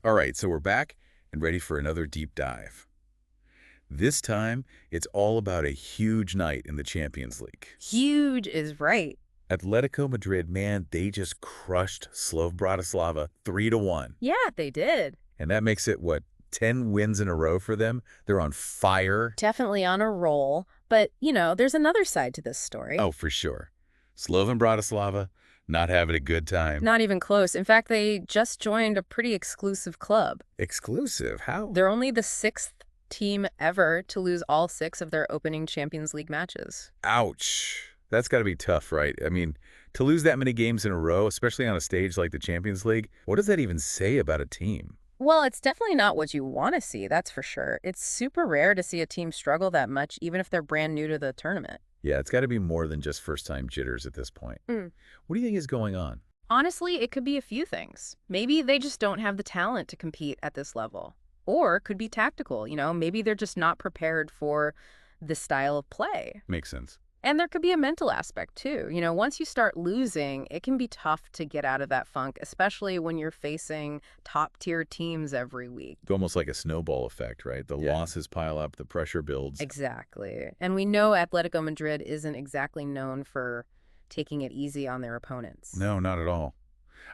All right, so we're back and ready for another deep dive. This time, it's all about a huge night in the Champions League. Huge is right. Atletico Madrid, man, they just crushed Slovan Bratislava 3-1. Yeah, they did. And that makes it, what, 10 wins in a row for them? They're on fire. Definitely on a roll. But, there's another side to this story. Oh, for sure. Slovan Bratislava, not having a good time. Not even close. In fact, they just joined a pretty exclusive club. Exclusive? How? They're only the sixth team ever to lose all six of their opening Champions League matches. Ouch. That's got to be tough, right? I mean, to lose that many games in a row, especially on a stage like the Champions League, what does that even say about a team? Well, it's definitely not what you want to see, that's for sure. It's super rare to see a team struggle that much, even if they're brand new to the tournament. Yeah, it's got to be more than just first-time jitters at this point. What do you think is going on? Honestly, it could be a few things. Maybe they just don't have the talent to compete at this level. Or it could be tactical, maybe they're just not prepared for this style of play. Makes sense. And there could be a mental aspect too. Once you start losing, it can be tough to get out of that funk, especially when you're facing top-tier teams every week. It's almost like a snowball effect, right? The losses pile up, the pressure builds. Exactly. And we know Atletico Madrid isn't exactly known for taking it easy on their opponents. No, not at all.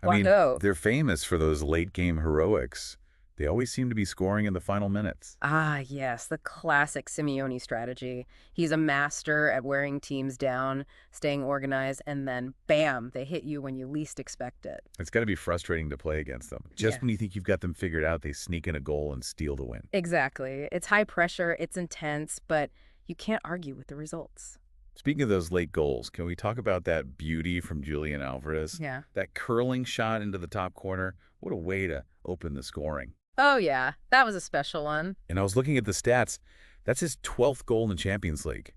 I Why mean, no? they're famous for those late-game heroics. They always seem to be scoring in the final minutes. Ah, yes, the classic Simeone strategy. He's a master at wearing teams down, staying organized, and then, bam, they hit you when you least expect it. It's got to be frustrating to play against them. Just Yeah. when you think you've got them figured out, they sneak in a goal and steal the win. Exactly. It's high pressure, it's intense, but you can't argue with the results. Speaking of those late goals, can we talk about that beauty from Julian Alvarez? Yeah. That curling shot into the top corner, what a way to open the scoring. Oh, yeah, that was a special one. And I was looking at the stats. That's his 12th goal in the Champions League.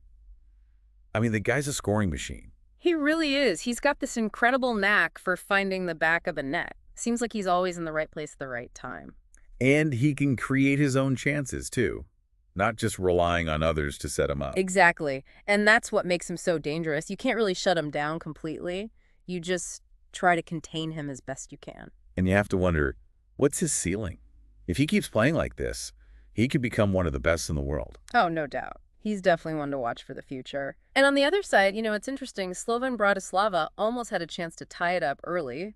I mean, the guy's a scoring machine. He really is. He's got this incredible knack for finding the back of a net. Seems like he's always in the right place at the right time. And he can create his own chances, too. Not just relying on others to set him up. Exactly. And that's what makes him so dangerous. You can't really shut him down completely. You just try to contain him as best you can. And you have to wonder, what's his ceiling? If he keeps playing like this, he could become one of the best in the world. Oh, no doubt. He's definitely one to watch for the future. And on the other side, it's interesting. Slovan Bratislava almost had a chance to tie it up early.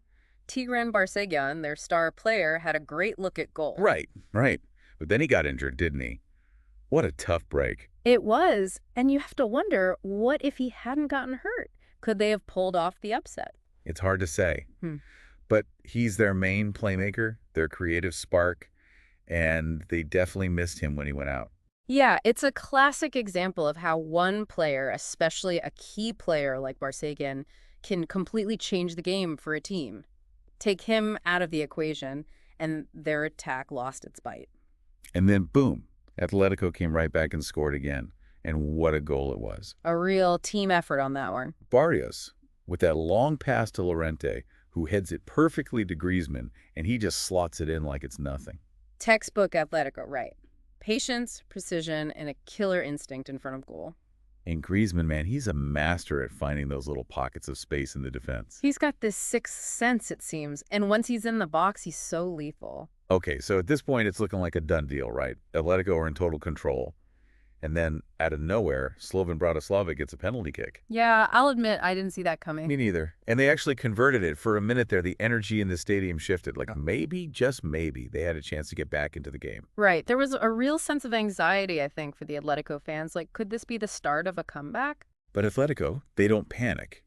Tigran Barseghyan, their star player, had a great look at goal. Right. But then he got injured, didn't he? What a tough break. It was. And you have to wonder, what if he hadn't gotten hurt? Could they have pulled off the upset? It's hard to say. But he's their main playmaker, their creative spark, and they definitely missed him when he went out. Yeah, it's a classic example of how one player, especially a key player like Barseghyan, can completely change the game for a team. Take him out of the equation, and their attack lost its bite. And then, boom, Atletico came right back and scored again. And what a goal it was. A real team effort on that one. Barrios, with that long pass to Llorente, who heads it perfectly to Griezmann, and he just slots it in like it's nothing. Textbook Atletico, right. Patience, precision, and a killer instinct in front of goal. And Griezmann, man, he's a master at finding those little pockets of space in the defense. He's got this sixth sense, it seems, and once he's in the box, he's so lethal. Okay, so at this point, it's looking like a done deal, right? Atletico are in total control. And then, out of nowhere, Slovan Bratislava gets a penalty kick. Yeah, I'll admit I didn't see that coming. Me neither. And they actually converted it. For a minute there, the energy in the stadium shifted. Like maybe, just maybe, they had a chance to get back into the game. Right. There was a real sense of anxiety, I think, for the Atletico fans. Like, could this be the start of a comeback? But Atletico, they don't panic.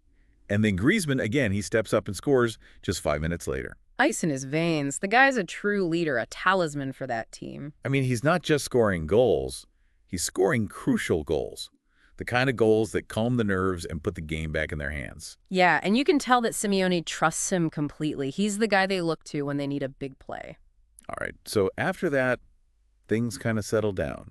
And then Griezmann, again, he steps up and scores just 5 minutes later. Ice in his veins. The guy's a true leader, a talisman for that team. I mean, he's not just scoring goals. He's scoring crucial goals. The kind of goals that calm the nerves and put the game back in their hands. Yeah, and you can tell that Simeone trusts him completely. He's the guy they look to when they need a big play. All right, so after that, things kind of settled down.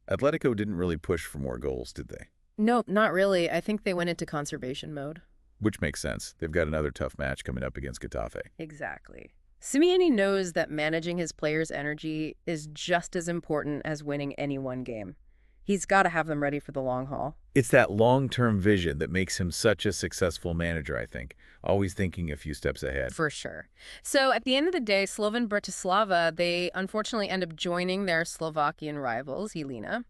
Atletico didn't really push for more goals, did they? Nope, not really. I think they went into conservation mode. Which makes sense. They've got another tough match coming up against Getafe. Exactly. Simeone knows that managing his players' energy is just as important as winning any one game. He's got to have them ready for the long haul. It's that long-term vision that makes him such a successful manager, I think, always thinking a few steps ahead. For sure. So at the end of the day, Slovan Bratislava, they unfortunately end up joining their Slovakian rivals, Jelena,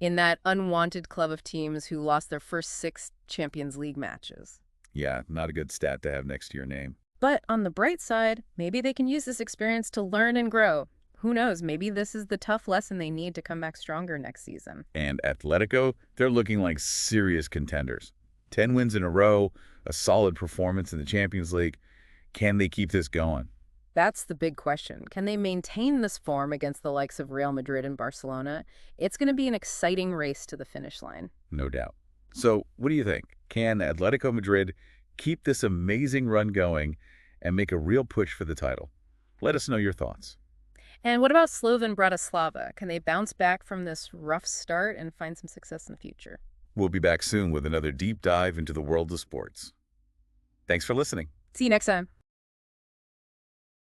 in that unwanted club of teams who lost their first 6 Champions League matches. Yeah, not a good stat to have next to your name. But on the bright side, maybe they can use this experience to learn and grow. Who knows, maybe this is the tough lesson they need to come back stronger next season. And Atletico, they're looking like serious contenders. 10 wins in a row, a solid performance in the Champions League. Can they keep this going? That's the big question. Can they maintain this form against the likes of Real Madrid and Barcelona? It's going to be an exciting race to the finish line. No doubt. So, what do you think? Can Atletico Madrid keep this amazing run going and make a real push for the title? Let us know your thoughts. And what about Slovan Bratislava? Can they bounce back from this rough start and find some success in the future? We'll be back soon with another deep dive into the world of sports. Thanks for listening. See you next time.